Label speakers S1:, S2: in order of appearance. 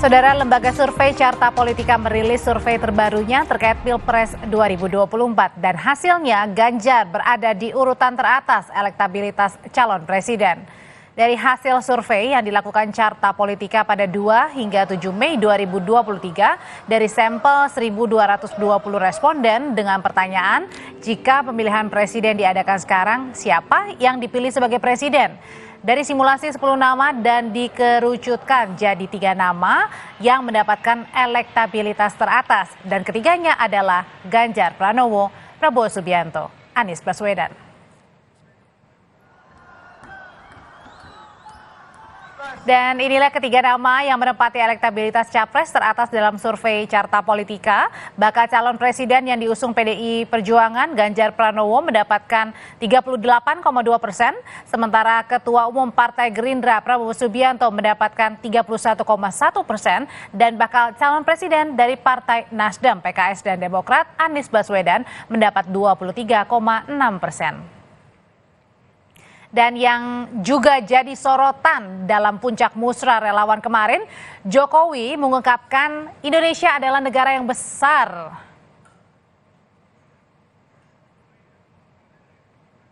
S1: Saudara, Lembaga Survei Carta Politika merilis survei terbarunya terkait Pilpres 2024 dan hasilnya Ganjar berada di urutan teratas elektabilitas calon presiden. Dari hasil survei yang dilakukan Carta Politika pada 2 hingga 7 Mei 2023 dari sampel 1.220 responden dengan pertanyaan, jika pemilihan presiden diadakan sekarang, siapa yang dipilih sebagai presiden? Dari simulasi 10 nama dan dikerucutkan jadi 3 nama yang mendapatkan elektabilitas teratas dan ketiganya adalah Ganjar Pranowo, Prabowo Subianto, Anies Baswedan. Dan inilah ketiga nama yang menempati elektabilitas capres teratas dalam survei Carta Politika. Bakal calon presiden yang diusung PDI Perjuangan Ganjar Pranowo mendapatkan 38,2%, sementara Ketua Umum Partai Gerindra Prabowo Subianto mendapatkan 31,1% dan bakal calon presiden dari Partai Nasdem, PKS dan Demokrat Anies Baswedan mendapat 23,6%. Dan yang juga jadi sorotan dalam puncak musra relawan kemarin, Jokowi mengungkapkan Indonesia adalah negara yang besar.